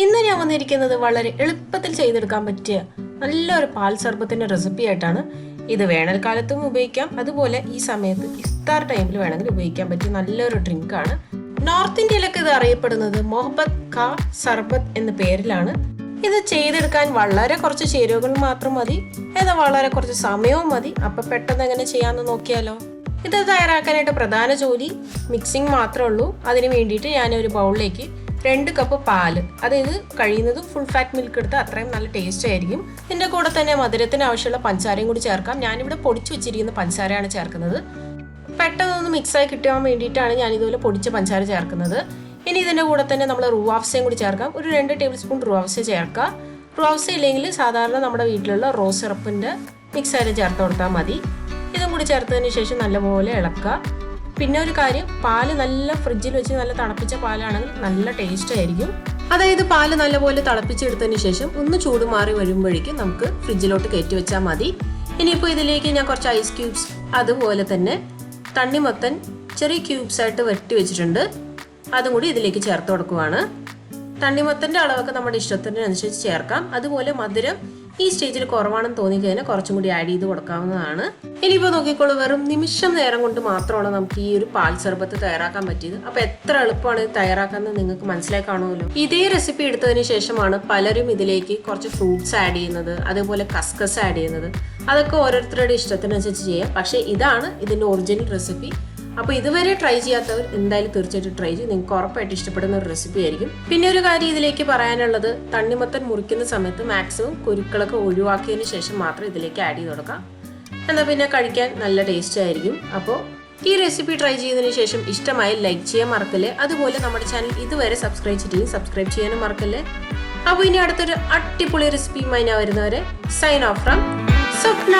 ഇന്ന് ഞാൻ വന്നിരിക്കുന്നത് വളരെ എളുപ്പത്തിൽ ചെയ്തെടുക്കാൻ പറ്റിയ നല്ലൊരു പാൽ സർബത്തിന്റെ റെസിപ്പി ആയിട്ടാണ്. ഇത് വേനൽക്കാലത്തും ഉപയോഗിക്കാം, അതുപോലെ ഈ സമയത്ത് ഇഫ്താർ ടൈമിൽ വേണമെങ്കിൽ ഉപയോഗിക്കാൻ പറ്റിയ നല്ലൊരു ഡ്രിങ്ക് ആണ്. നോർത്ത് ഇന്ത്യയിലൊക്കെ ഇത് അറിയപ്പെടുന്നത് മൊഹബത്ത് കാ സർബത്ത് എന്ന പേരിലാണ്. ഇത് ചെയ്തെടുക്കാൻ വളരെ കുറച്ച് ചേരുവകൾ മാത്രം മതി, എന്നാൽ വളരെ കുറച്ച് സമയവും മതി. അപ്പൊ പെട്ടെന്ന് എങ്ങനെ ചെയ്യാമെന്ന് നോക്കിയാലോ. ഇത് തയ്യാറാക്കാനായിട്ട് പ്രധാന ജോലി മിക്സിംഗ് മാത്രമേ ഉള്ളൂ. അതിന് വേണ്ടിയിട്ട് ഞാൻ ഒരു ബൗളിലേക്ക് 2 കപ്പ് പാല്, അതായത് കഴിയുന്നതും ഫുൾ ഫാറ്റ് മിൽക്ക് എടുത്ത് അത്രയും നല്ല ടേസ്റ്റ് ആയിരിക്കും. ഇതിൻ്റെ കൂടെ തന്നെ മധുരത്തിന് ആവശ്യമുള്ള പഞ്ചസാരയും കൂടി ചേർക്കാം. ഞാനിവിടെ പൊടിച്ചു വെച്ചിരിക്കുന്ന പഞ്ചസാരയാണ് ചേർക്കുന്നത്. പെട്ടെന്നൊന്ന് മിക്സായി കിട്ടാൻ വേണ്ടിയിട്ടാണ് ഞാൻ ഇതുപോലെ പൊടിച്ച പഞ്ചസാര ചേർക്കുന്നത്. ഇനി ഇതിൻ്റെ കൂടെ തന്നെ നമ്മൾ റൂ അഫ്സയും കൂടി ചേർക്കാം. ഒരു 2 ടേബിൾ സ്പൂൺ റൂ അഫ്സ ചേർക്കാം. റൂ അഫ്സ ഇല്ലെങ്കിൽ സാധാരണ നമ്മുടെ വീട്ടിലുള്ള റോസ് സിറപ്പിൻ്റെ മിക്സായിട്ട് ചേർത്ത് കൊടുത്താൽ മതി. ഇതും കൂടി ചേർത്തതിന് ശേഷം നല്ലപോലെ ഇളക്കുക. പിന്നെ ഒരു കാര്യം, പാല് നല്ല ഫ്രിഡ്ജിൽ വെച്ച് നല്ല തിളപ്പിച്ച പാലാണെങ്കിൽ നല്ല ടേസ്റ്റ് ആയിരിക്കും. അതായത് പാല് നല്ലപോലെ തിളപ്പിച്ചെടുത്തതിന് ശേഷം ഒന്ന് ചൂട് മാറി വരുമ്പോഴേക്കും നമുക്ക് ഫ്രിഡ്ജിലോട്ട് കയറ്റി വെച്ചാൽ മതി. ഇനിയിപ്പോൾ ഇതിലേക്ക് ഞാൻ കുറച്ച് ഐസ് ക്യൂബ്സ്, അതുപോലെ തന്നെ തണ്ണിമത്തൻ ചെറിയ ക്യൂബ്സ് ആയിട്ട് വെട്ടി വെച്ചിട്ടുണ്ട്, അതും കൂടി ഇതിലേക്ക് ചേർത്ത് കൊടുക്കുവാണ്. തണ്ണിമത്തൻ്റെ അളവൊക്കെ നമ്മുടെ ഇഷ്ടത്തിനനുസരിച്ച് ചേർക്കാം. അതുപോലെ മധുരം ഈ സ്റ്റേജിൽ കുറവാണെന്ന് തോന്നിക്കഴിഞ്ഞാൽ കുറച്ചും കൂടി ആഡ് ചെയ്ത് കൊടുക്കാവുന്നതാണ്. ഇനിയിപ്പോൾ നോക്കിക്കോളൂ, വെറും നിമിഷം നേരം കൊണ്ട് മാത്രമാണ് നമുക്ക് ഈ ഒരു പാൽ സർബത്ത് തയ്യാറാക്കാൻ പറ്റിയത്. അപ്പോൾ എത്ര എളുപ്പമാണ് ഇത് തയ്യാറാക്കാമെന്ന് നിങ്ങൾക്ക് മനസ്സിലായി കാണുമല്ലോ. ഇതേ റെസിപ്പി എടുത്തതിന് ശേഷമാണ് പലരും ഇതിലേക്ക് കുറച്ച് ഫ്രൂട്ട്സ് ആഡ് ചെയ്യുന്നത്, അതേപോലെ കസ്കസ് ആഡ് ചെയ്യുന്നത്. അതൊക്കെ ഓരോരുത്തരുടെ ഇഷ്ടത്തിനനുസരിച്ച് ചെയ്യാം. പക്ഷേ ഇതാണ് ഇതിൻ്റെ ഒറിജിനൽ റെസിപ്പി. അപ്പോൾ ഇതുവരെ ട്രൈ ചെയ്യാത്തവർ എന്തായാലും തീർച്ചയായിട്ടും ട്രൈ ചെയ്യും. നിങ്ങൾക്ക് ഉറപ്പായിട്ട് ഇഷ്ടപ്പെടുന്ന ഒരു റെസിപ്പി ആയിരിക്കും. പിന്നെ ഒരു കാര്യം ഇതിലേക്ക് പറയാനുള്ളത്, തണ്ണിമത്തൻ മുറിക്കുന്ന സമയത്ത് മാക്സിമം കുരുക്കളൊക്കെ ഒഴിവാക്കിയതിന് ശേഷം മാത്രം ഇതിലേക്ക് ആഡ് ചെയ്ത് കൊടുക്കാം. എന്നാൽ പിന്നെ കഴിക്കാൻ നല്ല ടേസ്റ്റ് ആയിരിക്കും. അപ്പോൾ ഈ റെസിപ്പി ട്രൈ ചെയ്തതിന് ശേഷം ഇഷ്ടമായി ലൈക്ക് ചെയ്യാൻ മറക്കല്ലേ. അതുപോലെ നമ്മുടെ ചാനൽ ഇതുവരെ സബ്സ്ക്രൈബ് ചെയ്തില്ലെങ്കിൽ സബ്സ്ക്രൈബ് ചെയ്യാനും മറക്കല്ലേ. അപ്പോൾ ഇനി അടുത്തൊരു അടിപൊളി റെസിപ്പിയുമായി ഞാൻ വരുന്നവരെ സൈൻ ഓഫ് ഫ്രം സ്വപ്ന.